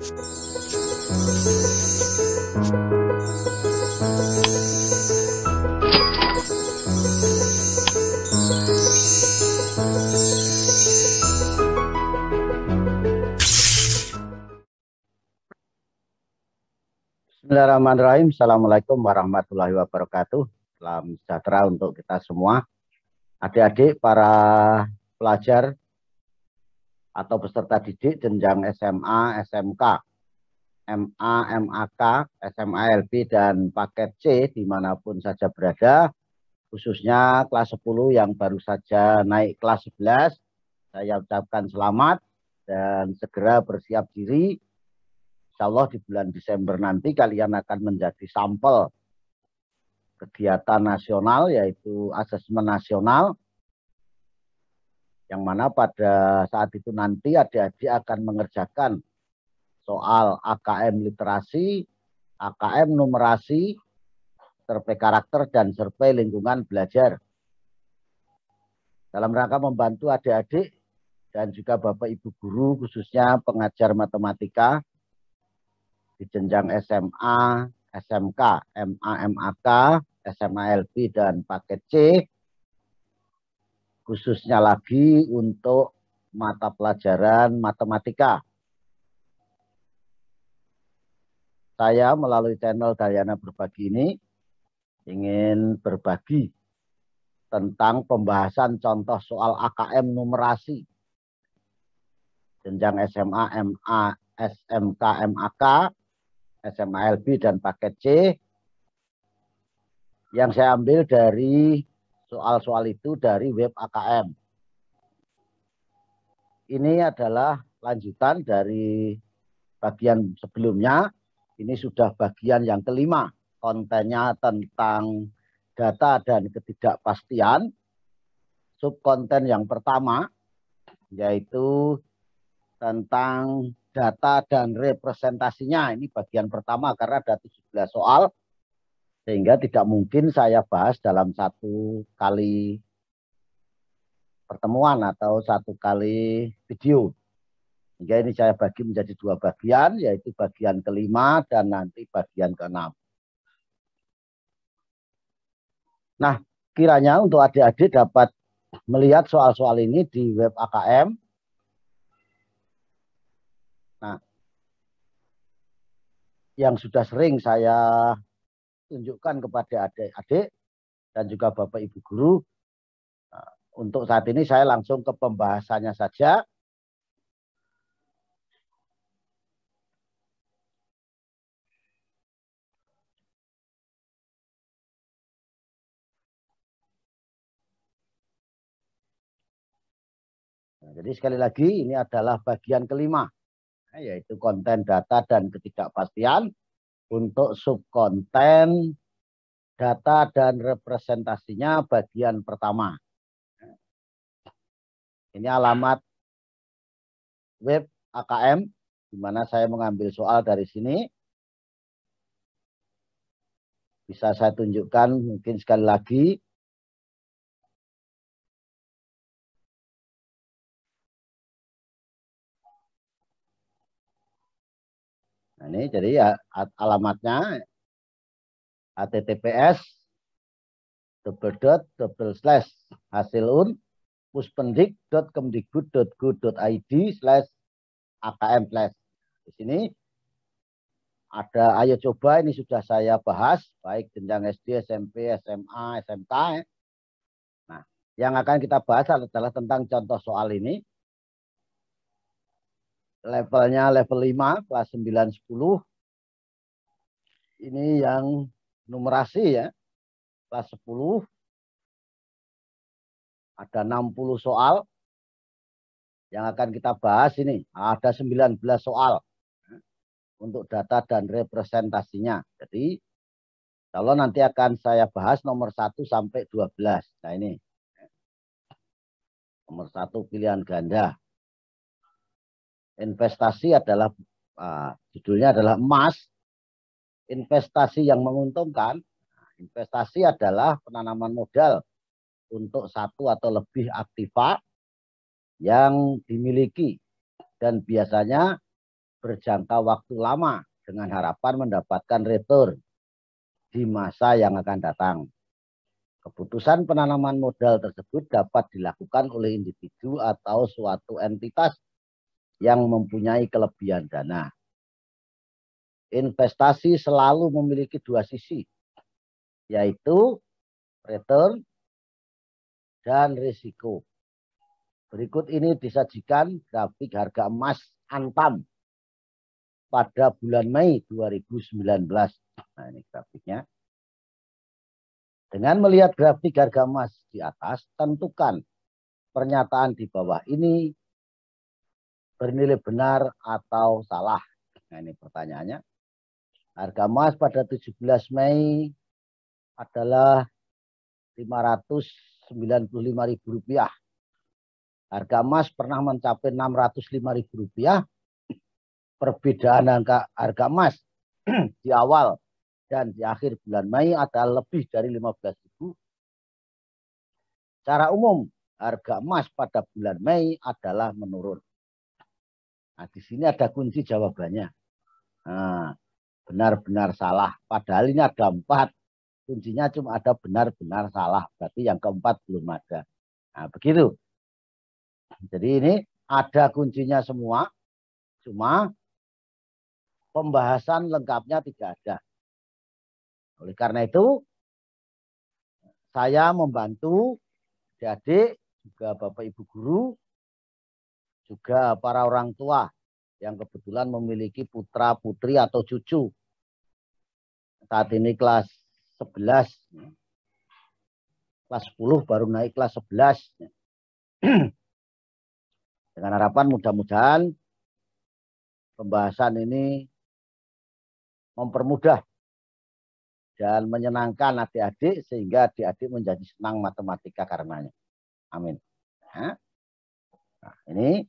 Bismillahirrahmanirrahim. Assalamualaikum warahmatullahi wabarakatuh. Salam sejahtera untuk kita semua. Adik-adik, para pelajar atau peserta didik jenjang SMA, SMK, MA, MAK, SMA LB, dan paket C dimanapun saja berada, khususnya kelas 10 yang baru saja naik kelas 11, saya ucapkan selamat dan segera bersiap diri. Insya Allah di bulan Desember nanti kalian akan menjadi sampel kegiatan nasional, yaitu asesmen nasional, yang mana pada saat itu nanti adik-adik akan mengerjakan soal AKM literasi, AKM numerasi, survei karakter, dan survei lingkungan belajar. Dalam rangka membantu adik-adik dan juga Bapak Ibu guru, khususnya pengajar matematika, di jenjang SMA, SMK, MA, MAK, SMA LB, dan paket C, khususnya lagi untuk mata pelajaran matematika. Saya melalui channel Dayana Berbagi ini ingin berbagi tentang pembahasan contoh soal AKM numerasi jenjang SMA, MA, SMK, MAK, SMA LB, dan paket C, yang saya ambil dari soal-soal itu dari web AKM. Ini adalah lanjutan dari bagian sebelumnya. Ini sudah bagian yang kelima, kontennya tentang data dan ketidakpastian. Subkonten yang pertama yaitu tentang data dan representasinya. Ini bagian pertama karena ada 17 soal, sehingga tidak mungkin saya bahas dalam satu kali pertemuan atau satu kali video. Sehingga ini saya bagi menjadi dua bagian, yaitu bagian kelima dan nanti bagian keenam. Nah, kiranya untuk adik-adik dapat melihat soal-soal ini di web AKM. Nah, yang sudah sering saya tunjukkan kepada adik-adik dan juga Bapak Ibu guru. Untuk saat ini saya langsung ke pembahasannya saja. Nah, jadi sekali lagi ini adalah bagian kelima, yaitu konten data dan ketidakpastian. Untuk subkonten data dan representasinya bagian pertama. Ini alamat web AKM, di mana saya mengambil soal dari sini. Bisa saya tunjukkan mungkin sekali lagi. Nah, ini jadi ya alamatnya https:// puspendik.kemdikbud.go.id/akm/. Di sini ada ayo coba, ini sudah saya bahas baik jenjang SD, SMP, SMA, SMK. Nah, yang akan kita bahas adalah tentang contoh soal ini. Levelnya level 5, kelas 9, 10. Ini yang numerasi ya. Kelas 10 ada 60 soal yang akan kita bahas ini. Ada 19 soal untuk data dan representasinya. Jadi kalau nanti akan saya bahas nomor 1 sampai 12. Nah ini nomor 1 pilihan ganda. Investasi adalah judulnya adalah emas. Investasi yang menguntungkan. Investasi adalah penanaman modal untuk satu atau lebih aktiva yang dimiliki dan biasanya berjangka waktu lama dengan harapan mendapatkan return di masa yang akan datang. Keputusan penanaman modal tersebut dapat dilakukan oleh individu atau suatu entitas yang mempunyai kelebihan dana. Investasi selalu memiliki dua sisi, yaitu return dan risiko. Berikut ini disajikan grafik harga emas Antam pada bulan Mei 2019. Nah, ini grafiknya. Dengan melihat grafik harga emas di atas, tentukan pernyataan di bawah ini bernilai benar atau salah. Nah, ini pertanyaannya. Harga emas pada 17 Mei adalah Rp595.000. Harga emas pernah mencapai Rp605.000. Perbedaan harga emas di awal dan di akhir bulan Mei adalah lebih dari 15.000. Secara umum, harga emas pada bulan Mei adalah menurun. Nah, di sini ada kunci jawabannya. Nah, benar-benar salah. Padahal ini ada 4. Kuncinya cuma ada benar-benar salah. Berarti yang keempat belum ada. Nah, begitu. Jadi ini ada kuncinya semua. Cuma pembahasan lengkapnya tidak ada. Oleh karena itu, saya membantu adik-adik, juga Bapak Ibu guru, juga para orang tua yang kebetulan memiliki putra, putri, atau cucu. Saat ini kelas 11. Kelas 10 baru naik kelas 11. Dengan harapan mudah-mudahan pembahasan ini mempermudah dan menyenangkan adik-adik sehingga adik-adik menjadi senang matematika karenanya. Amin. Nah, ini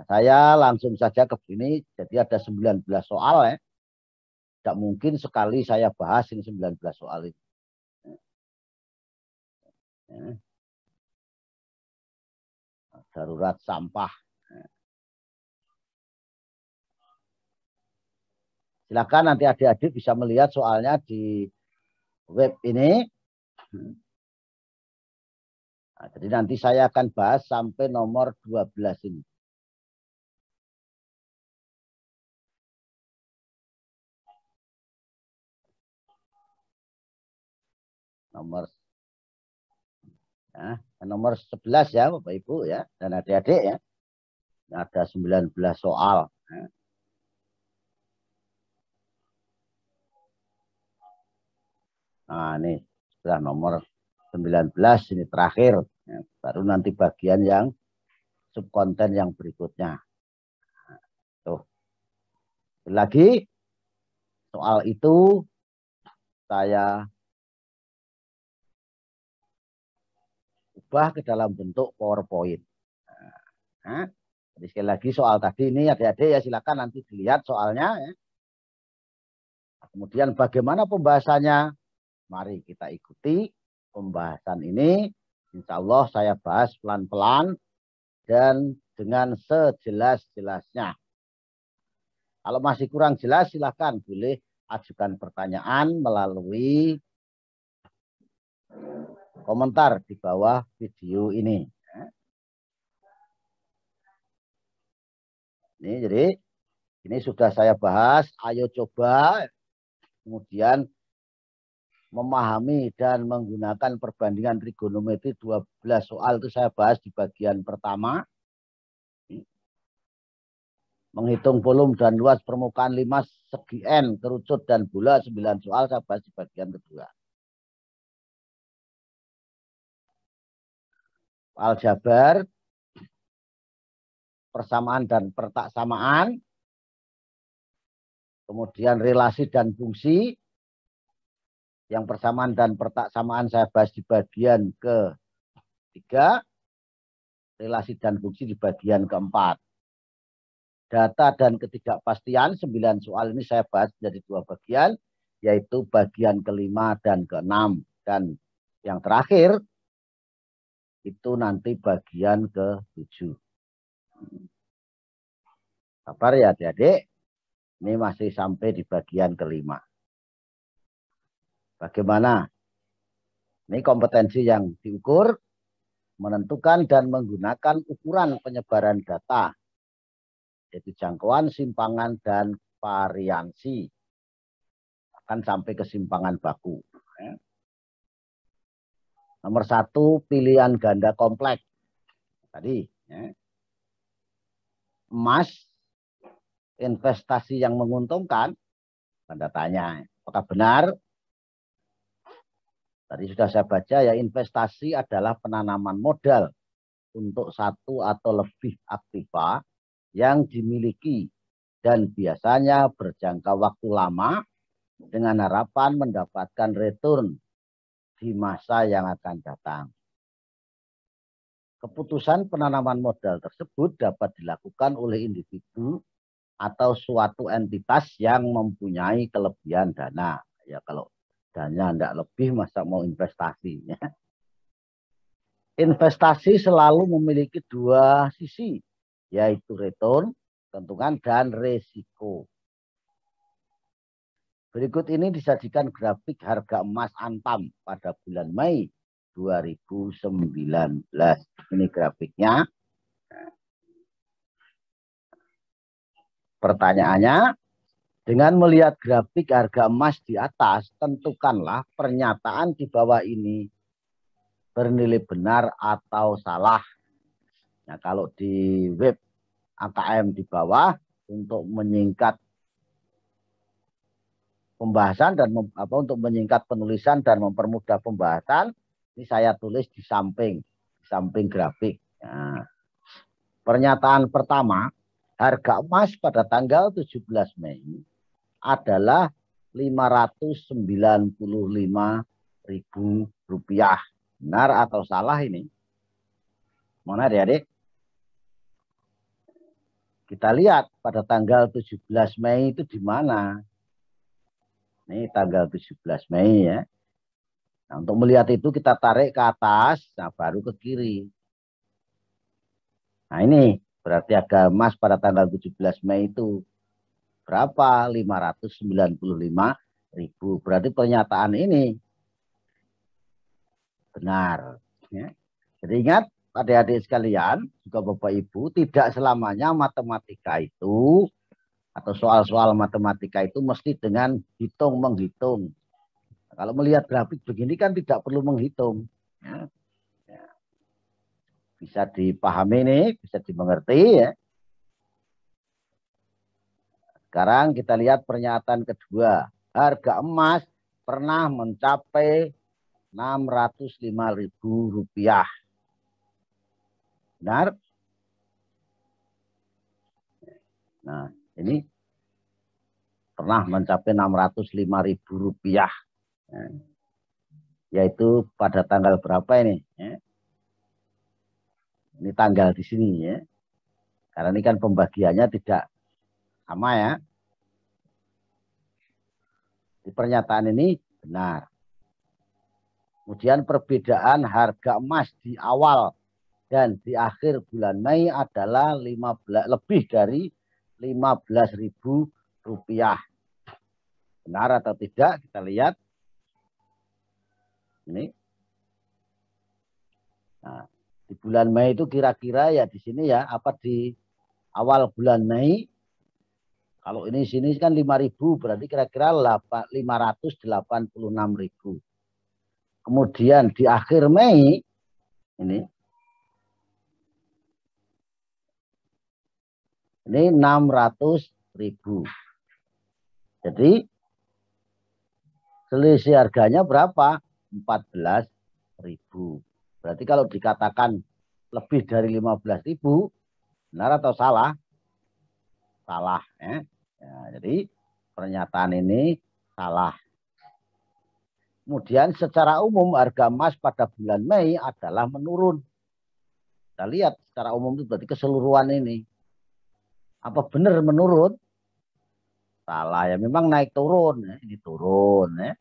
saya langsung saja ke sini. Jadi ada 19 soal ya. Tidak mungkin sekali saya bahas ini 19 soal ini. Darurat sampah. Silakan nanti adik-adik bisa melihat soalnya di web ini. Nah, jadi nanti saya akan bahas sampai nomor 12 ini. Nomor 11 ya Bapak Ibu ya dan adik-adik ya. Ada 19 soal. Nah, ini sudah nomor 19 ini terakhir. Baru nanti bagian yang subkonten yang berikutnya. Tuh. Lagi soal itu saya ubah ke dalam bentuk PowerPoint. Nah, jadi sekali lagi soal tadi ini adik-adik ya silakan nanti dilihat soalnya. Ya. Kemudian bagaimana pembahasannya? Mari kita ikuti pembahasan ini. Insya Allah saya bahas pelan-pelan dan dengan sejelas-jelasnya. Kalau masih kurang jelas silakan boleh ajukan pertanyaan melalui komentar di bawah video ini. Ini jadi ini sudah saya bahas. Ayo coba kemudian memahami dan menggunakan perbandingan trigonometri 12 soal itu saya bahas di bagian pertama. Menghitung volume dan luas permukaan 5 segi N, kerucut dan bola 9 soal saya bahas di bagian kedua. Aljabar, persamaan dan pertaksamaan, kemudian relasi dan fungsi. Yang persamaan dan pertaksamaan saya bahas di bagian ketiga, relasi dan fungsi di bagian keempat. Data dan ketidakpastian 9 soal ini saya bahas menjadi 2 bagian, yaitu bagian kelima dan keenam. Dan yang terakhir itu nanti bagian ke-7. Sabar ya adik-adik. Ini masih sampai di bagian kelima. Bagaimana? Ini kompetensi yang diukur, menentukan dan menggunakan ukuran penyebaran data, yaitu jangkauan, simpangan, dan variansi. Akan sampai ke simpangan baku. Nomor 1, pilihan ganda kompleks. Tadi, emas, investasi yang menguntungkan, tanda tanya. Apakah benar? Tadi sudah saya baca ya, investasi adalah penanaman modal untuk satu atau lebih aktiva yang dimiliki dan biasanya berjangka waktu lama dengan harapan mendapatkan return di masa yang akan datang. Keputusan penanaman modal tersebut dapat dilakukan oleh individu atau suatu entitas yang mempunyai kelebihan dana. Ya kalau dana tidak lebih masa mau investasi. Ya. Investasi selalu memiliki dua sisi, yaitu return, keuntungan, dan resiko. Berikut ini disajikan grafik harga emas Antam pada bulan Mei 2019. Ini grafiknya. Pertanyaannya, dengan melihat grafik harga emas di atas, tentukanlah pernyataan di bawah ini bernilai benar atau salah. Nah, kalau di web AKM di bawah, untuk menyingkat pembahasan dan untuk menyingkat penulisan dan mempermudah pembahasan, ini saya tulis di samping grafik. Nah, pernyataan pertama, harga emas pada tanggal 17 Mei adalah Rp595.000. Benar atau salah ini? Mana adik-adik? Kita lihat pada tanggal 17 Mei itu di mana? Ini tanggal 17 Mei ya. Nah, untuk melihat itu kita tarik ke atas, nah baru ke kiri. Nah ini berarti harga emas pada tanggal 17 Mei itu berapa? 595.000. Berarti pernyataan ini benar. Ya. Jadi ingat adik-adik sekalian, juga Bapak Ibu, tidak selamanya matematika itu atau soal-soal matematika itu mesti dengan hitung-menghitung. Kalau melihat grafik begini kan tidak perlu menghitung. Ya. Ya. Bisa dipahami nih, bisa dimengerti ya. Sekarang kita lihat pernyataan kedua. Harga emas pernah mencapai Rp605.000. Benar? Nah, ini pernah mencapai Rp605.000. Nah, yaitu pada tanggal berapa ini? Ya. Ini tanggal di sini ya. Karena ini kan pembagiannya tidak sama ya. Di pernyataan ini benar. Kemudian perbedaan harga emas di awal dan di akhir bulan Mei adalah lebih dari Rp15.000. Benar atau tidak? Kita lihat. Ini. Nah, di bulan Mei itu kira-kira ya di sini ya, apa di awal bulan Mei, kalau ini sini kan 5.000, berarti kira-kira 586.000. Kemudian di akhir Mei, ini 600.000. Jadi selisih harganya berapa? 14.000. Berarti kalau dikatakan lebih dari 15.000, benar atau salah? Salah. Ya, jadi pernyataan ini salah. Kemudian secara umum harga emas pada bulan Mei adalah menurun. Kita lihat secara umum itu berarti keseluruhan ini. Apa benar menurun? Salah ya, memang naik turun. Ya. Ini turun. Ya.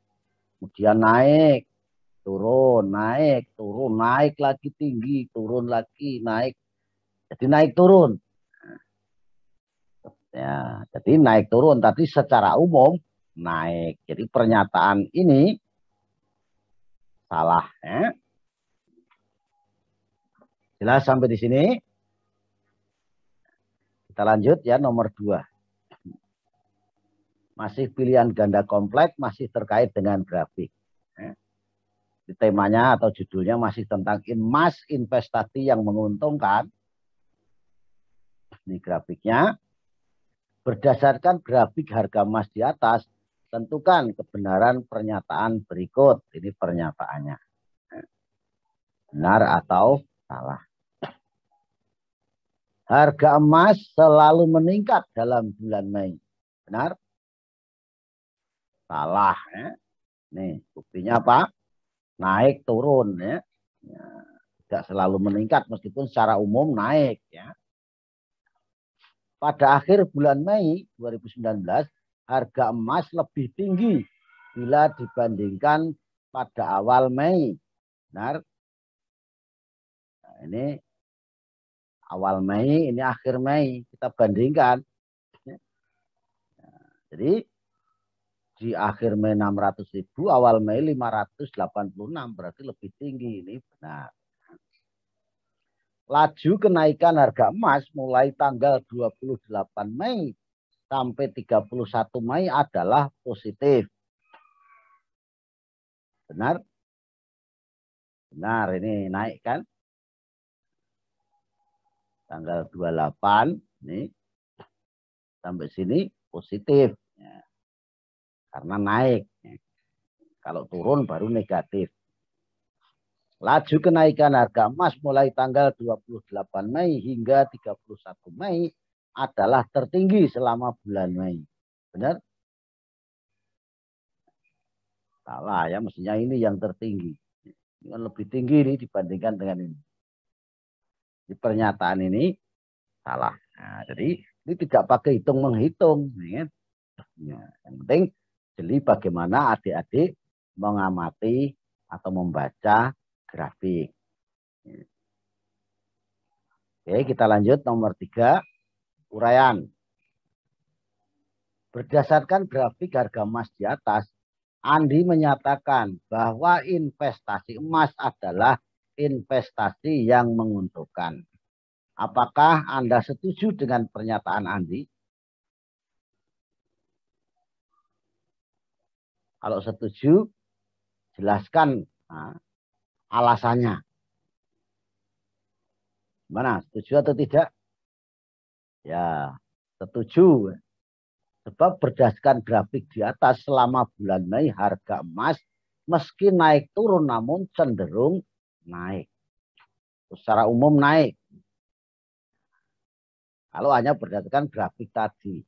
Kemudian naik, turun, naik lagi tinggi, turun lagi, naik. Jadi naik turun. Ya, jadi naik turun tadi secara umum naik. Jadi pernyataan ini salah. Ya. Jelas sampai di sini? Kita lanjut ya nomor 2. Masih pilihan ganda kompleks, masih terkait dengan grafik. Ya. Temanya atau judulnya masih tentang emas investasi yang menguntungkan. Ini grafiknya. Berdasarkan grafik harga emas di atas, tentukan kebenaran pernyataan berikut. Ini pernyataannya. Benar atau salah. Harga emas selalu meningkat dalam bulan Mei. Benar? Salah. Ya. Nih, buktinya apa? Naik turun. Ya. Ya, tidak selalu meningkat meskipun secara umum naik. Ya. Pada akhir bulan Mei 2019, harga emas lebih tinggi bila dibandingkan pada awal Mei. Benar? Nah, ini awal Mei, ini akhir Mei. Kita bandingkan. Jadi di akhir Mei 600.000, awal Mei 586, berarti lebih tinggi. Ini benar. Laju kenaikan harga emas mulai tanggal 28 Mei sampai 31 Mei adalah positif. Benar? Benar, ini naik kan? Tanggal 28 ini sampai sini positif. Ya. Karena naik. Ya. Kalau turun baru negatif. Laju kenaikan harga emas mulai tanggal 28 Mei hingga 31 Mei adalah tertinggi selama bulan Mei. Benar? Salah ya, mestinya ini yang tertinggi. Ini kan lebih tinggi nih dibandingkan dengan ini. Di pernyataan ini salah. Nah, jadi ini tidak pakai hitung-menghitung. Ya. Yang penting jeli bagaimana adik-adik mengamati atau membaca grafik. Oke, kita lanjut nomor 3, uraian. Berdasarkan grafik harga emas di atas, Andi menyatakan bahwa investasi emas adalah investasi yang menguntungkan. Apakah Anda setuju dengan pernyataan Andi? Kalau setuju, jelaskan alasannya. Mana? Setuju atau tidak? Ya, setuju. Sebab berdasarkan grafik di atas selama bulan Mei harga emas meski naik turun namun cenderung naik. Secara umum naik. Kalau hanya berdasarkan grafik tadi.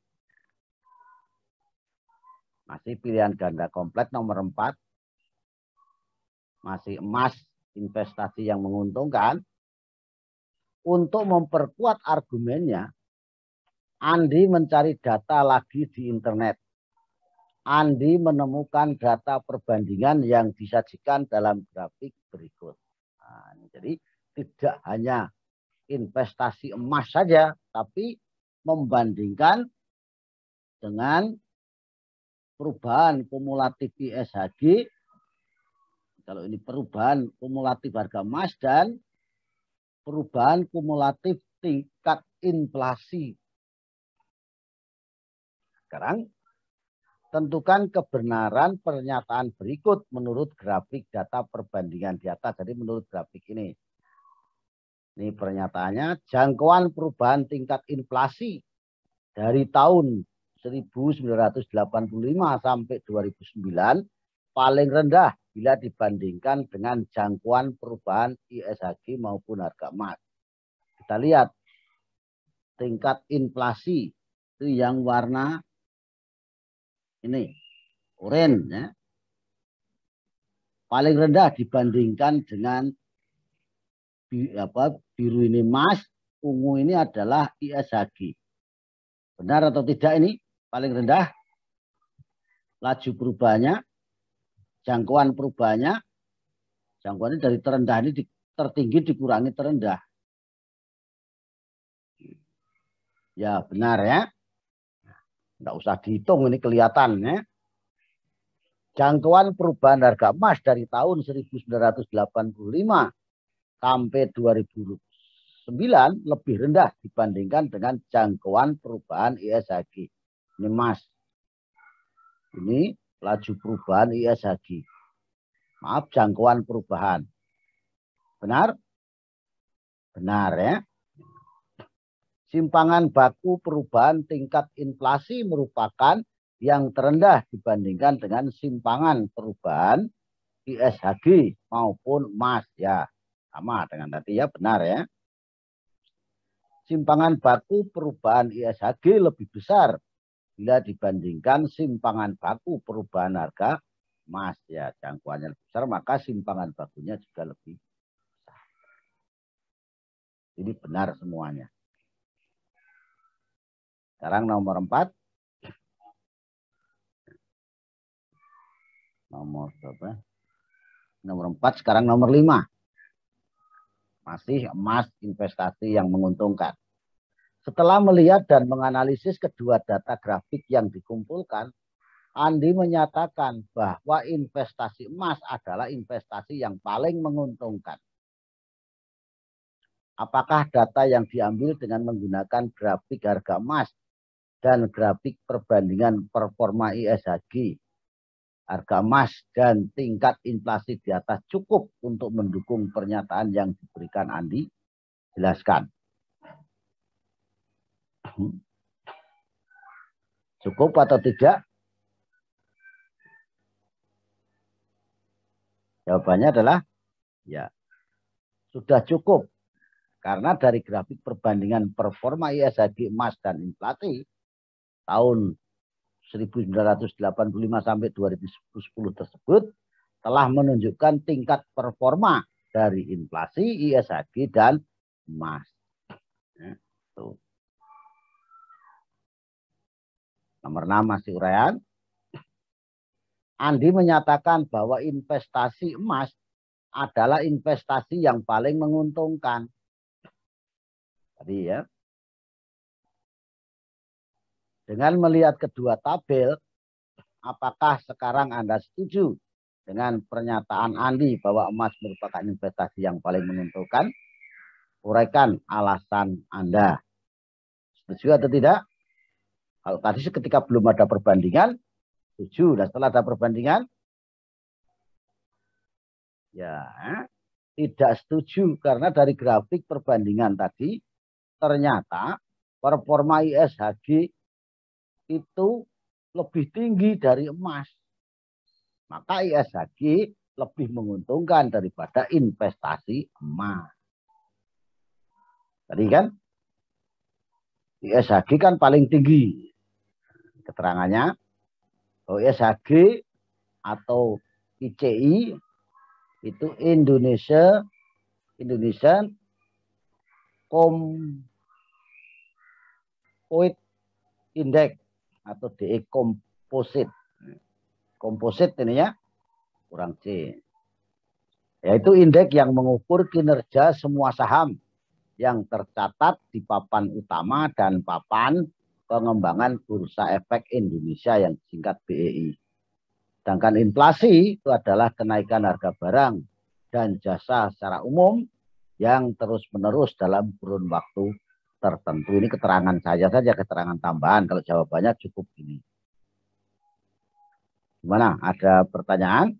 Masih pilihan ganda kompleks nomor 4. Masih emas investasi yang menguntungkan. Untuk memperkuat argumennya, Andi mencari data lagi di internet. Andi menemukan data perbandingan yang disajikan dalam grafik berikut. Nah, jadi tidak hanya investasi emas saja, tapi membandingkan dengan perubahan kumulatif ISHG. Kalau ini perubahan kumulatif harga emas dan perubahan kumulatif tingkat inflasi. Sekarang tentukan kebenaran pernyataan berikut menurut grafik data perbandingan di atas. Jadi menurut grafik ini. Ini pernyataannya, jangkauan perubahan tingkat inflasi dari tahun 1985 sampai 2009 paling rendah bila dibandingkan dengan jangkauan perubahan ISHG maupun harga emas. Kita lihat tingkat inflasi itu yang warna ini oranye ya. Paling rendah dibandingkan dengan biru ini emas, ungu ini adalah ISHG. Benar atau tidak ini? Paling rendah laju perubahannya, jangkauan perubahannya, jangkauannya dari terendah ini tertinggi dikurangi terendah. Ya benar ya. Nggak usah dihitung, ini kelihatan ya. Jangkauan perubahan harga emas dari tahun 1985 sampai 2009 lebih rendah dibandingkan dengan jangkauan perubahan ISHQ. Ini emas. Ini laju perubahan ISHQ. Maaf, jangkauan perubahan. Benar? Benar ya. Simpangan baku perubahan tingkat inflasi merupakan yang terendah dibandingkan dengan simpangan perubahan ISHQ maupun emas. Ya, sama dengan tadi ya, benar ya. Simpangan baku perubahan ISHQ lebih besar bila dibandingkan simpangan baku perubahan harga emas. Ya, jangkauannya lebih besar, maka simpangan bakunya juga lebih besar. Ini benar semuanya. Sekarang nomor 4. Nomor berapa? Nomor 4, sekarang nomor 5. Masih emas investasi yang menguntungkan. Setelah melihat dan menganalisis kedua data grafik yang dikumpulkan, Andi menyatakan bahwa investasi emas adalah investasi yang paling menguntungkan. Apakah data yang diambil dengan menggunakan grafik harga emas dan grafik perbandingan performa ISHQ, harga emas dan tingkat inflasi di atas cukup untuk mendukung pernyataan yang diberikan Andi? Jelaskan. Cukup atau tidak? Jawabannya adalah ya, sudah cukup. Karena dari grafik perbandingan performa ISHQ emas dan inflasi tahun 1985 sampai 2010 tersebut telah menunjukkan tingkat performa dari inflasi, ISHQ, dan emas. Ya, tuh. Nomor 6 masih uraian. Andi menyatakan bahwa investasi emas adalah investasi yang paling menguntungkan. Tadi ya. Dengan melihat kedua tabel, apakah sekarang Anda setuju dengan pernyataan Andi bahwa emas merupakan investasi yang paling menguntungkan? Uraikan alasan Anda. Setuju atau tidak? Kalau tadi ketika belum ada perbandingan, setuju. Dan setelah ada perbandingan, ya tidak setuju. Karena dari grafik perbandingan tadi, ternyata performa ISHQ itu lebih tinggi dari emas. Maka ISHQ lebih menguntungkan daripada investasi emas. Tadi kan ISHQ kan paling tinggi. Keterangannya ISHQ atau ICI itu Indonesian Composite Index atau DE Composite. Komposit ini ya, kurang C. Yaitu indeks yang mengukur kinerja semua saham yang tercatat di papan utama dan papan pengembangan Bursa Efek Indonesia yang disingkat BEI. Sedangkan inflasi itu adalah kenaikan harga barang dan jasa secara umum yang terus-menerus dalam kurun waktu tertentu. Ini keterangan saya saja, keterangan tambahan. Kalau jawabannya cukup ini. Gimana? Ada pertanyaan?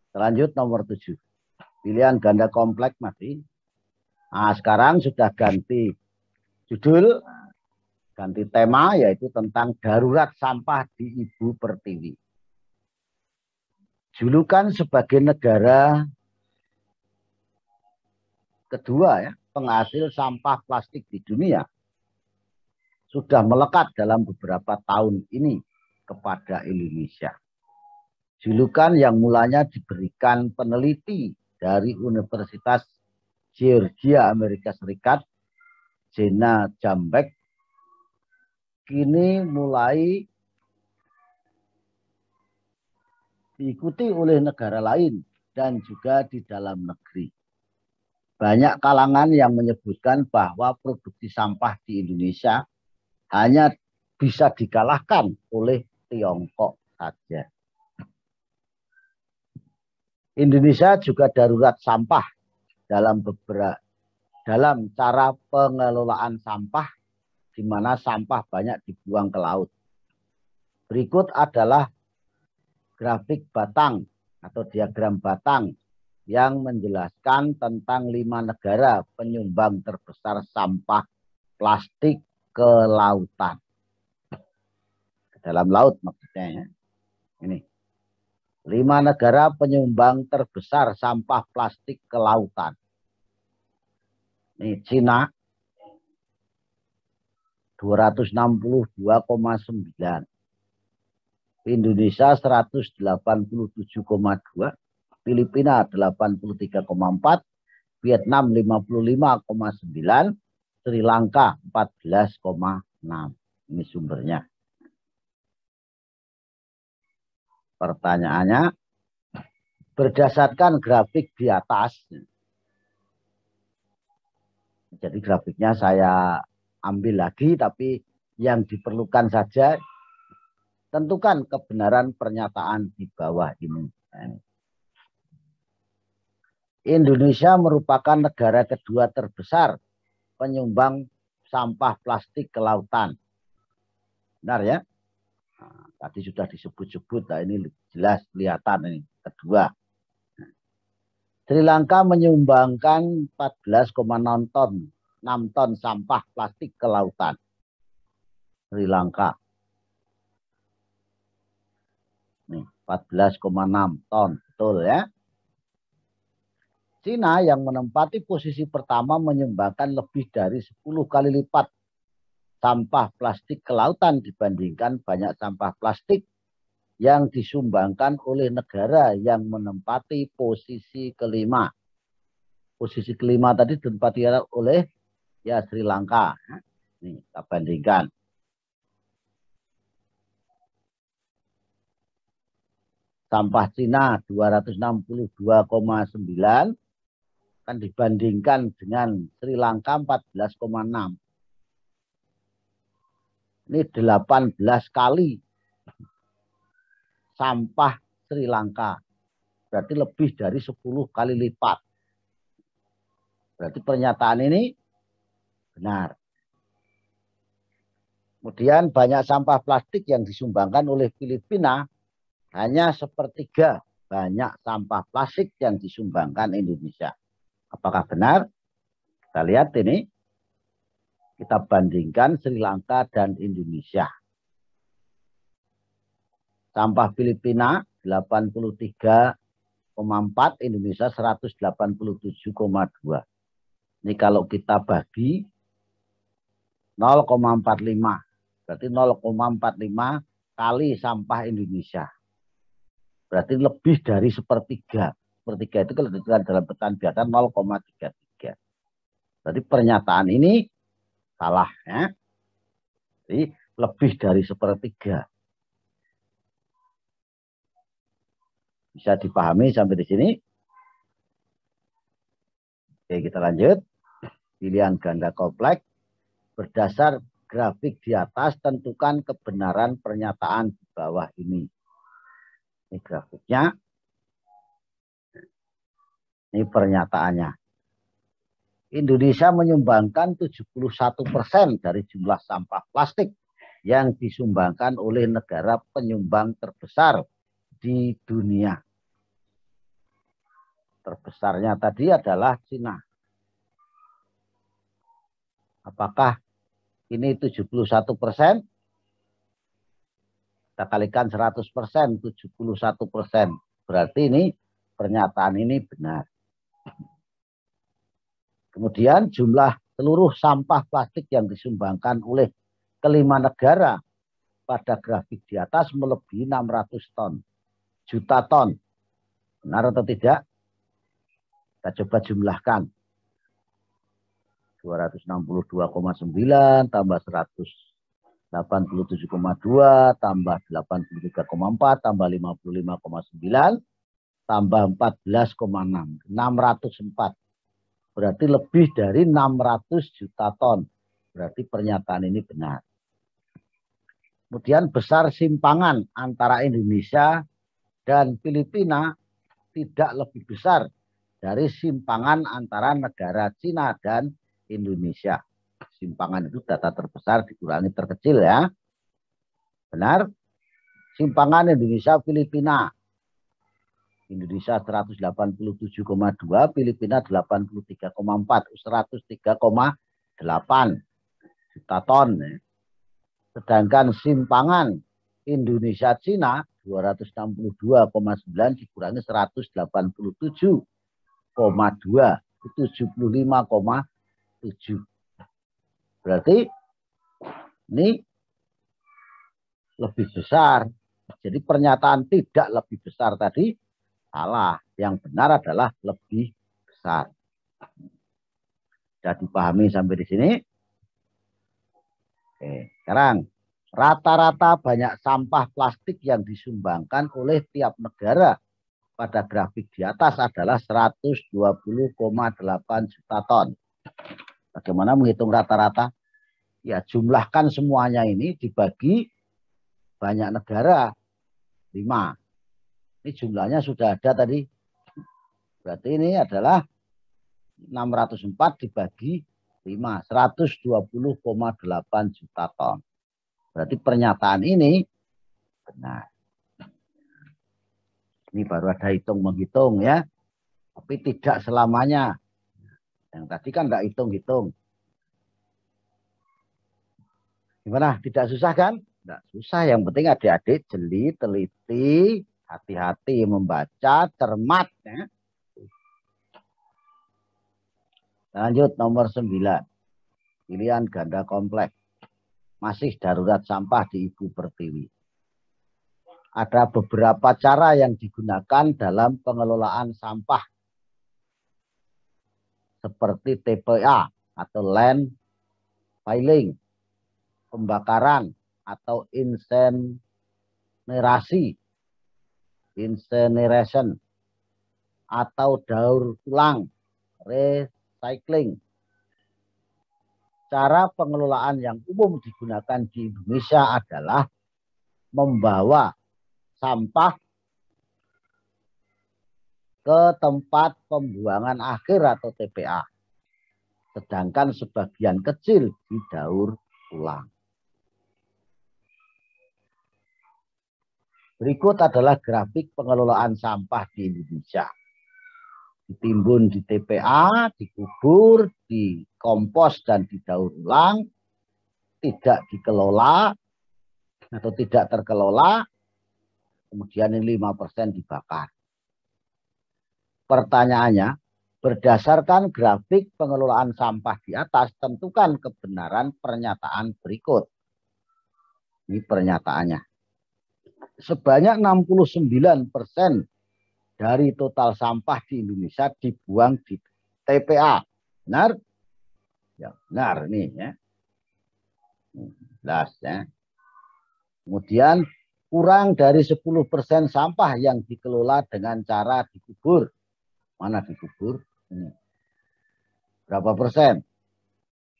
Selanjut nomor 7. Pilihan ganda kompleks masih. Nah, sekarang sudah ganti judul, ganti tema, yaitu tentang darurat sampah di Ibu Pertiwi. Julukan sebagai negara kedua ya, penghasil sampah plastik di dunia sudah melekat dalam beberapa tahun ini kepada Indonesia. Julukan yang mulanya diberikan peneliti dari Universitas Georgia Amerika Serikat, Jena Jambek, kini mulai diikuti oleh negara lain dan juga di dalam negeri. Banyak kalangan yang menyebutkan bahwa produksi sampah di Indonesia hanya bisa dikalahkan oleh Tiongkok saja. Indonesia juga darurat sampah dalam cara pengelolaan sampah, di mana sampah banyak dibuang ke laut. Berikut adalah grafik batang atau diagram batang yang menjelaskan tentang 5 negara penyumbang terbesar sampah plastik ke lautan. Ke dalam laut maksudnya ya. Ini 5 negara penyumbang terbesar sampah plastik ke lautan. Ini Cina 262,9, Indonesia 187,2, Filipina 83,4, Vietnam 55,9, Sri Lanka 14,6. Ini sumbernya. Pertanyaannya, berdasarkan grafik di atas, jadi grafiknya saya ambil lagi, tapi yang diperlukan saja, tentukan kebenaran pernyataan di bawah ini. Indonesia merupakan negara kedua terbesar penyumbang sampah plastik ke lautan. Benar ya? Nah, tadi sudah disebut-sebut, nah ini jelas kelihatan ini kedua. Sri Lanka menyumbangkan 14,6 ton sampah plastik ke lautan. Sri Lanka. Nih, 14,6 ton, betul ya. Cina yang menempati posisi pertama menyumbangkan lebih dari 10 kali lipat sampah plastik ke lautan dibandingkan banyak sampah plastik yang disumbangkan oleh negara yang menempati posisi kelima. Posisi kelima tadi ditempati oleh ya Sri Lanka. Nih, kita bandingkan. Sampah Cina 262,9 kan dibandingkan dengan Sri Lanka 14,6. Ini 18 kali sampah Sri Lanka. Berarti lebih dari 10 kali lipat. Berarti pernyataan ini benar. Kemudian banyak sampah plastik yang disumbangkan oleh Filipina hanya sepertiga banyak sampah plastik yang disumbangkan Indonesia. Apakah benar? Kita lihat ini. Kita bandingkan Sri Lanka dan Indonesia. Sampah Filipina 83,4, Indonesia 187,2. Ini kalau kita bagi 0,45. Berarti 0,45 kali sampah Indonesia. Berarti lebih dari sepertiga. Sepertiga itu kalau ditentukan dalam tekan biasa 0,33. Berarti pernyataan ini salah ya. Jadi lebih dari sepertiga. Bisa dipahami sampai di sini? Oke, kita lanjut. Pilihan ganda kompleks. Berdasar grafik di atas, tentukan kebenaran pernyataan di bawah ini. Ini grafiknya. Ini pernyataannya. Indonesia menyumbangkan 71% dari jumlah sampah plastik yang disumbangkan oleh negara penyumbang terbesar di dunia. Terbesarnya tadi adalah Cina. Apakah ini 71%? Kita kalikan 100%, 71%. Berarti ini pernyataan ini benar. Kemudian jumlah seluruh sampah plastik yang disumbangkan oleh kelima negara pada grafik di atas melebihi 600 juta ton. Benar atau tidak? Kita coba jumlahkan. 262,9 tambah 187,2 tambah 83,4 tambah 55,9 tambah 14,6. 604. Berarti lebih dari 600 juta ton. Berarti pernyataan ini benar. Kemudian besar simpangan antara Indonesia dan Filipina tidak lebih besar dari simpangan antara negara Cina dan Indonesia. Simpangan itu data terbesar dikurangi terkecil ya. Benar? Simpangan Indonesia Filipina. Indonesia 187,2, Filipina 83,4, 103,8 juta ton. Sedangkan simpangan Indonesia Cina 262,9 dikurangi 187,2, 75,7. Berarti ini lebih besar. Jadi pernyataan tidak lebih besar tadi salah. Yang benar adalah lebih besar. Sudah dipahami sampai di sini? Oke, sekarang rata-rata banyak sampah plastik yang disumbangkan oleh tiap negara pada grafik di atas adalah 120,8 juta ton. Bagaimana menghitung rata-rata? Ya, jumlahkan semuanya ini dibagi banyak negara 5. Ini jumlahnya sudah ada tadi. Berarti ini adalah 604 dibagi 5, 120,8 juta ton. Berarti pernyataan ini benar. Ini baru ada hitung-menghitung ya. Tapi tidak selamanya. Yang tadi kan enggak hitung-hitung. Gimana? Tidak susah kan? Enggak susah. Yang penting adik-adik jeli, teliti, hati-hati membaca, cermat. Ya. Lanjut nomor 9. Pilihan ganda kompleks. Masih darurat sampah di Ibu Pertiwi. Ada beberapa cara yang digunakan dalam pengelolaan sampah. Seperti TPA atau land filling, pembakaran atau incineration, atau daur ulang, recycling. Cara pengelolaan yang umum digunakan di Indonesia adalah membawa sampah ke tempat pembuangan akhir atau TPA. Sedangkan sebagian kecil didaur ulang. Berikut adalah grafik pengelolaan sampah di Indonesia. Ditimbun di TPA, dikubur, dikompos dan didaur ulang, tidak dikelola atau tidak terkelola, kemudian ini 5% dibakar. Pertanyaannya, berdasarkan grafik pengelolaan sampah di atas, tentukan kebenaran pernyataan berikut. Ini pernyataannya. Sebanyak 69% dari total sampah di Indonesia dibuang di TPA. Benar? Ya, benar nih ya. Jelas ya. Kemudian kurang dari 10% sampah yang dikelola dengan cara dikubur. Mana dikubur? Ini. Berapa persen?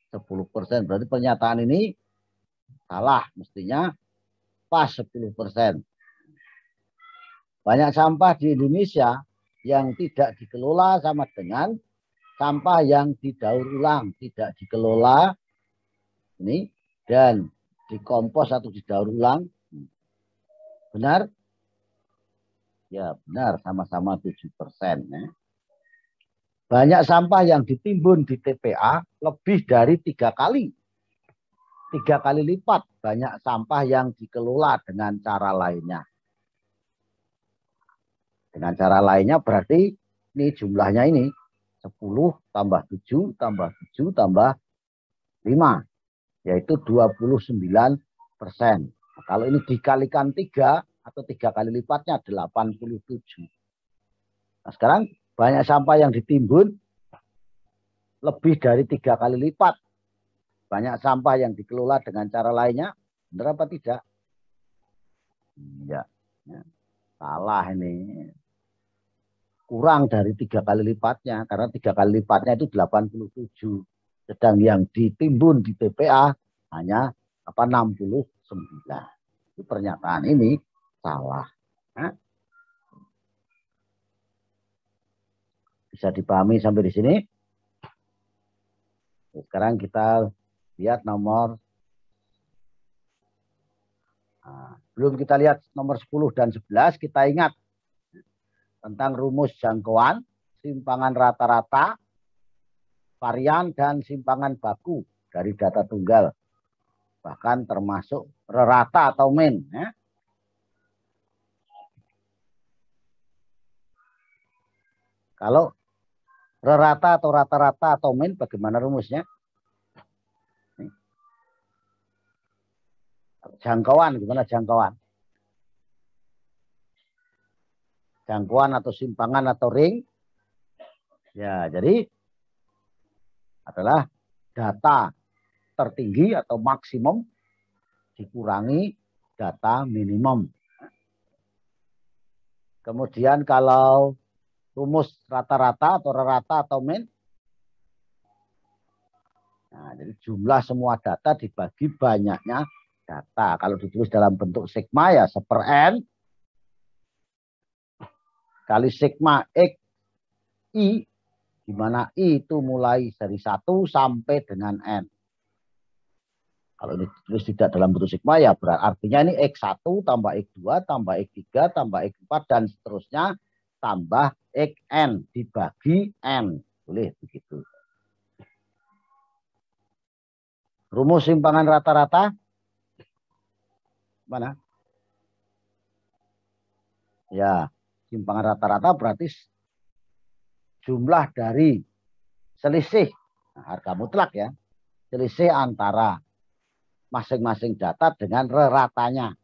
10%. Berarti pernyataan ini salah. Mestinya pas 10%. Banyak sampah di Indonesia yang tidak dikelola sama dengan sampah yang didaur ulang. Tidak dikelola ini dan dikompos atau didaur ulang. Benar? Ya benar, sama-sama 7%. Ya. Banyak sampah yang ditimbun di TPA lebih dari 3 kali. 3 kali lipat banyak sampah yang dikelola dengan cara lainnya. Dengan cara lainnya berarti ini jumlahnya ini 10 tambah 7 tambah 7 tambah 5. Yaitu 29%. Nah, kalau ini dikalikan 3 atau 3 kali lipatnya 87. Nah sekarang banyak sampah yang ditimbun lebih dari 3 kali lipat. Banyak sampah yang dikelola dengan cara lainnya. Benar apa tidak? Ya. Salah ini. Kurang dari 3 kali lipatnya. Karena 3 kali lipatnya itu 87. Sedang yang ditimbun di TPA hanya 69. pernyataan ini salah. Nah, bisa dipahami sampai di sini? Sekarang kita lihat nomor, belum kita lihat nomor 10 dan 11, kita ingat tentang rumus jangkauan, simpangan rata-rata, varian, dan simpangan baku dari data tunggal. Bahkan termasuk rata atau min. Ya. Kalau rata atau rata-rata atau min, bagaimana rumusnya? Jangkauan, gimana jangkauan? Jangkauan atau simpangan atau ring. Ya, jadi adalah data tertinggi atau maksimum dikurangi data minimum. Kemudian kalau rumus rata-rata atau rata atau min, nah, jadi jumlah semua data dibagi banyaknya data. Kalau ditulis dalam bentuk sigma ya 1/n kali sigma x i, di mana i itu mulai dari 1 sampai dengan n. Kalau ini ditulis tidak dalam bentuk sigma ya berarti artinya ini x1 tambah x2 tambah x3 tambah x4 dan seterusnya tambah xn dibagi n. Boleh begitu. Rumus simpangan rata-rata mana? Ya, simpangan rata-rata berarti jumlah dari selisih harga mutlak ya. Selisih antara masing-masing data dengan reratanya.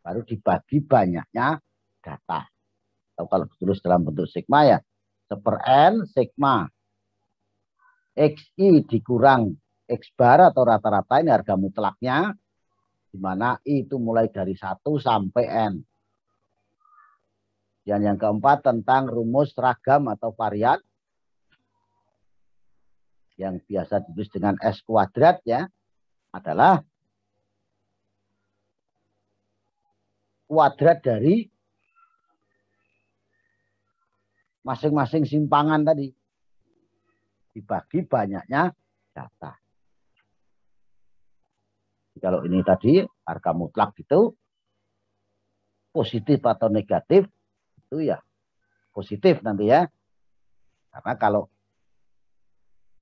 Baru dibagi banyaknya data. Atau kalau ditulis dalam bentuk sigma ya 1/n sigma xi dikurang x bar atau rata-rata ini harga mutlaknya, di mana i itu mulai dari 1 sampai n. Dan yang keempat tentang rumus ragam atau varian yang biasa ditulis dengan S kuadrat ya, adalah kuadrat dari masing-masing simpangan tadi dibagi banyaknya data. Kalau ini tadi harga mutlak itu positif atau negatif itu ya positif nanti ya. Karena kalau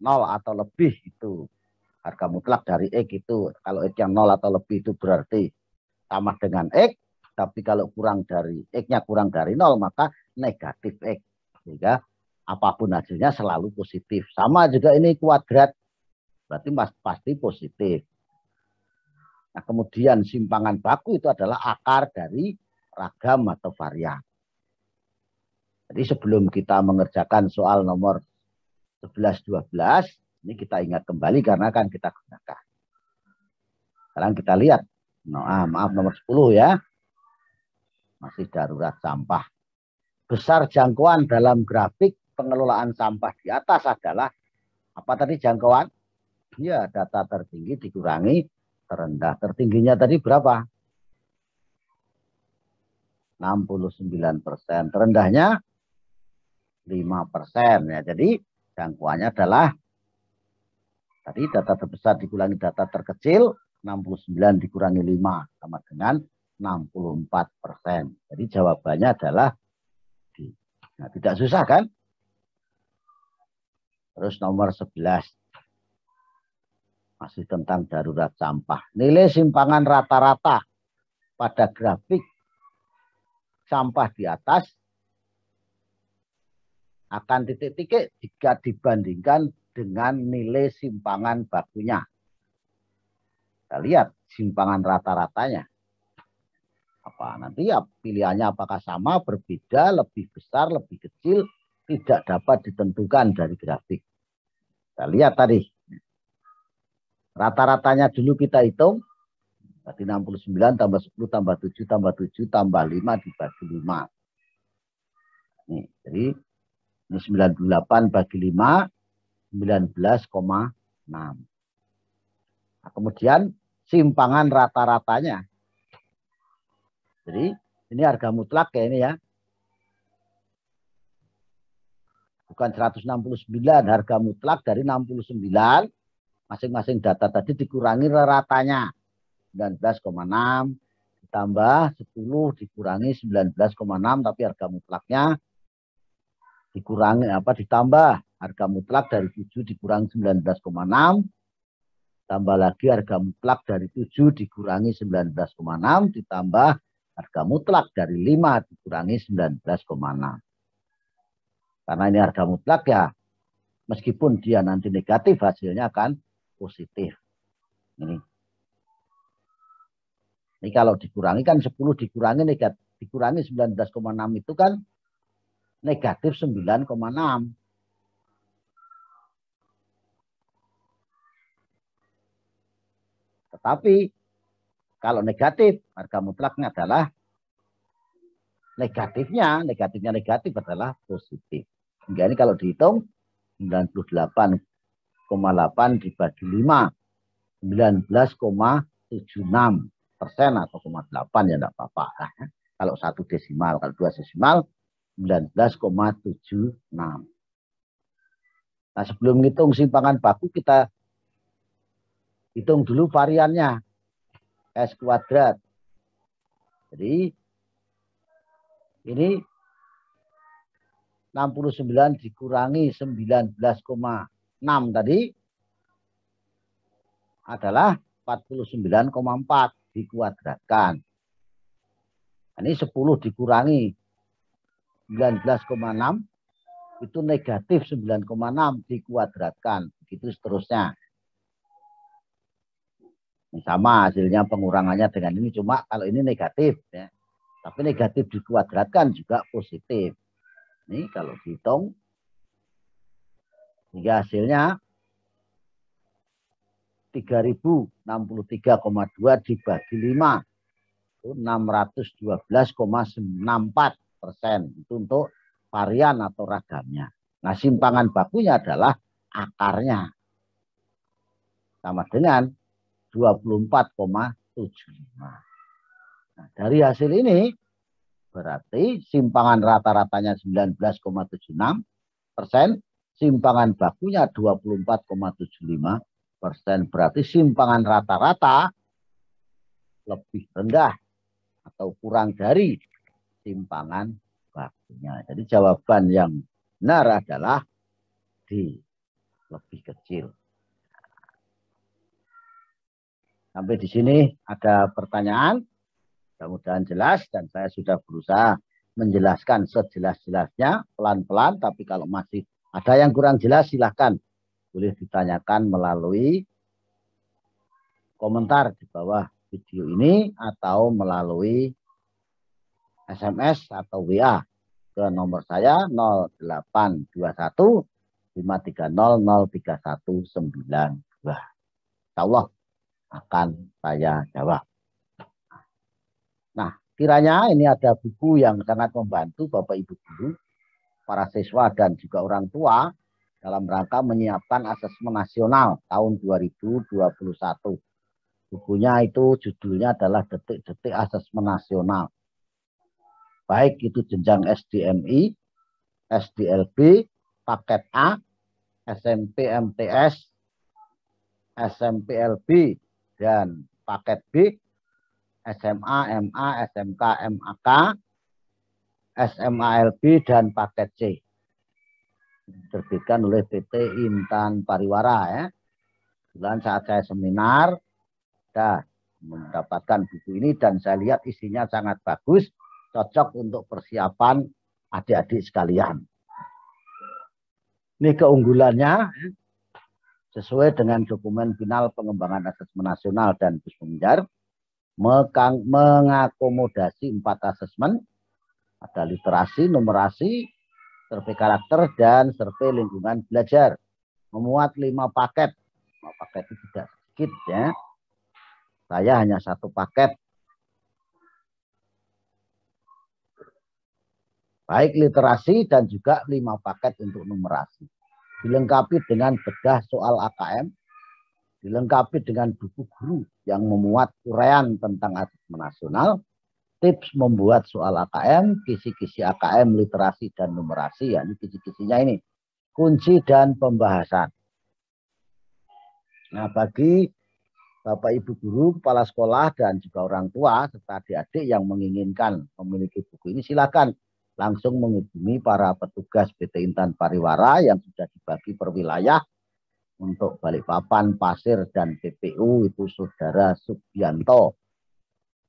0 atau lebih itu harga mutlak dari X itu, kalau X yang 0 atau lebih itu berarti sama dengan X, tapi kalau kurang dari X-nya kurang dari 0 maka negatif X. Sehingga apapun hasilnya selalu positif. Sama juga ini kuadrat, berarti pasti positif. Nah, kemudian simpangan baku itu adalah akar dari ragam atau varian. Jadi sebelum kita mengerjakan soal nomor 11-12, ini kita ingat kembali karena akan kita gunakan. Sekarang kita lihat, maaf nomor 10 ya, masih darurat sampah. Besar jangkauan dalam grafik pengelolaan sampah di atas adalah, apa tadi jangkauan? Ya, data tertinggi dikurangi terendah. Tertingginya tadi berapa? 69%. Terendahnya 5%. Ya, jadi jangkauannya adalah tadi data terbesar dikurangi data terkecil, 69 dikurangi 5 sama dengan 64%. Jadi jawabannya adalah D. Nah, tidak susah kan? Terus nomor 11. Masih tentang darurat sampah. Nilai simpangan rata-rata pada grafik sampah di atas akan titik-titik jika dibandingkan dengan nilai simpangan bakunya. Kita lihat simpangan rata-ratanya. Apa nanti ya pilihannya apakah sama, berbeda, lebih besar, lebih kecil, tidak dapat ditentukan dari grafik. Kita lihat tadi. Rata-ratanya dulu kita hitung. Berarti 69 tambah 10 tambah 7 tambah 7 tambah 5 dibagi 5. Nih, jadi ini 98 bagi 5, 19,6. Nah, kemudian simpangan rata-ratanya. Jadi ini harga mutlak ya ini ya. Bukan 169, harga mutlak dari 69. Masing-masing data tadi dikurangi ratanya. 19,6 ditambah 10 dikurangi 19,6, tapi harga mutlaknya dikurangi ditambah harga mutlak dari 7 dikurangi 19,6, tambah lagi harga mutlak dari 7 dikurangi 19,6 ditambah harga mutlak dari 5 dikurangi 19,6. Karena ini harga mutlak ya, meskipun dia nanti negatif hasilnya akan positif. Ini kalau dikurangi kan 10 dikurangi negatif, dikurangi 19,6 itu kan negatif 9,6. Tetapi kalau negatif, harga mutlaknya adalah negatifnya negatif adalah positif. Hingga ini kalau dihitung 98,8 dibagi 5, 19,76% atau 0,8 ya enggak apa-apa. Kalau 1 desimal, kalau 2 desimal 19,76. Nah, sebelum menghitung simpangan baku kita hitung dulu variannya. S kuadrat. Jadi ini 69 dikurangi 19,6 tadi adalah 49,4 dikuadratkan. Ini 10 dikurangi 19,6 itu negatif 9,6 dikuadratkan. Begitu seterusnya. Ini sama hasilnya pengurangannya dengan ini, cuma kalau ini negatif ya. Tapi negatif dikuadratkan juga positif. Ini kalau dihitung hingga hasilnya 3063,2 dibagi 5 itu 612,94%. Itu untuk varian atau ragamnya. Nah, simpangan bakunya adalah akarnya. Sama dengan 24,75. Nah, dari hasil ini berarti simpangan rata-ratanya 19,76%, simpangan bakunya 24,75%. Berarti simpangan rata-rata lebih rendah atau kurang dari simpangan bakunya. Jadi jawaban yang benar adalah D, lebih kecil. Sampai di sini ada pertanyaan? Mudah-mudahan jelas dan saya sudah berusaha menjelaskan sejelas-jelasnya pelan-pelan, tapi kalau masih ada yang kurang jelas silahkan boleh ditanyakan melalui komentar di bawah video ini atau melalui SMS atau WA ke nomor saya 0821 530 03192. Insyaallah akan saya jawab. Nah, kiranya ini ada buku yang sangat membantu Bapak Ibu guru, para siswa dan juga orang tua dalam rangka menyiapkan asesmen nasional tahun 2021. Bukunya itu judulnya adalah Detik-Detik Asesmen Nasional. Baik itu jenjang SDMI, SDLB, paket A, SMP MTS, SMPLB, dan paket B, SMA, MA, SMK, MAK, SMALB, dan paket C. Diterbitkan oleh PT Intan Pariwara ya. Kemudian saat saya seminar, sudah mendapatkan buku ini dan saya lihat isinya sangat bagus, cocok untuk persiapan adik-adik sekalian. Ini keunggulannya sesuai dengan dokumen final pengembangan asesmen nasional dan Puspenjar, mengakomodasi 4 asesmen, ada literasi, numerasi, survei karakter, dan survei lingkungan belajar. Memuat 5 paket. 5 paket itu tidak sedikit ya. Saya hanya 1 paket. Baik literasi dan juga 5 paket untuk numerasi. Dilengkapi dengan bedah soal AKM, dilengkapi dengan buku guru yang memuat uraian tentang asesmen nasional, tips membuat soal AKM, kisi-kisi AKM, literasi dan numerasi, ya ini kisi-kisinya ini, kunci dan pembahasan. Nah, bagi Bapak Ibu guru, kepala sekolah, dan juga orang tua serta adik-adik yang menginginkan memiliki buku ini, silakan langsung menghubungi para petugas PT Intan Pariwara yang sudah dibagi per wilayah. Untuk Balikpapan, Pasir, dan PPU itu Saudara Subianto,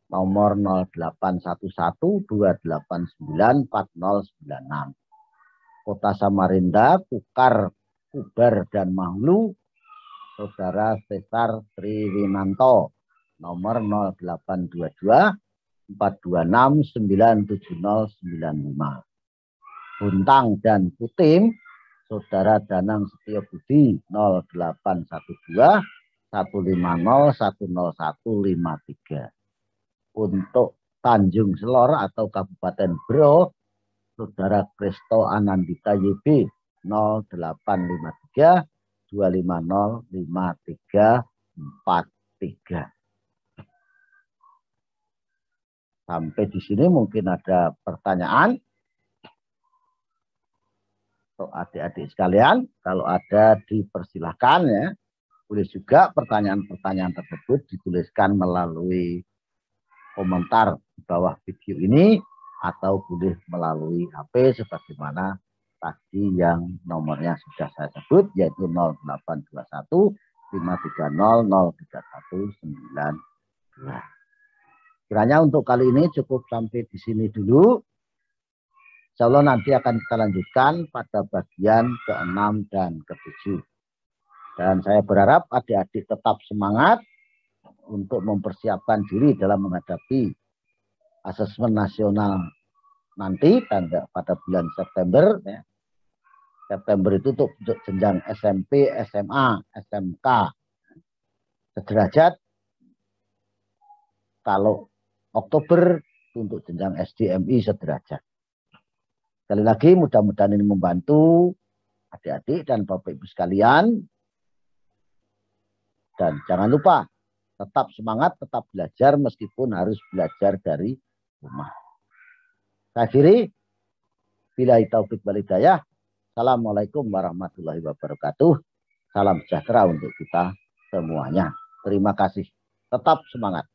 nomor 0811-289-4096. Kota Samarinda, Kukar, Kubar, dan Mahulu, Saudara Cesar Triwinanto, nomor 0822-426-97095. Buntang dan Putim, Saudara Danang Setio Budi, 0812-150-10153. Untuk Tanjung Selor atau Kabupaten Bro, Saudara Kristo Anandita YB, 0853 2505343. Sampai di sini mungkin ada pertanyaan untuk adik-adik sekalian. Kalau ada dipersilahkan ya. Boleh juga pertanyaan-pertanyaan tersebut dituliskan melalui komentar di bawah video ini atau boleh melalui HP sebagaimana tadi yang nomornya sudah saya sebut, yaitu 0821 530 03192. Kiranya untuk kali ini cukup sampai di sini dulu. Insya Allah nanti akan kita lanjutkan pada bagian ke-6 dan ke-7. Dan saya berharap adik-adik tetap semangat untuk mempersiapkan diri dalam menghadapi asesmen nasional nanti pada bulan September. Ya. September itu untuk jenjang SMP, SMA, SMK sederajat. Kalau Oktober untuk jenjang SDMI sederajat. Sekali lagi mudah-mudahan ini membantu adik-adik dan Bapak Ibu sekalian. Dan jangan lupa tetap semangat, tetap belajar meskipun harus belajar dari rumah. Saya akhiri. Billahi taufiq wal hidayah. Assalamualaikum warahmatullahi wabarakatuh. Salam sejahtera untuk kita semuanya. Terima kasih. Tetap semangat.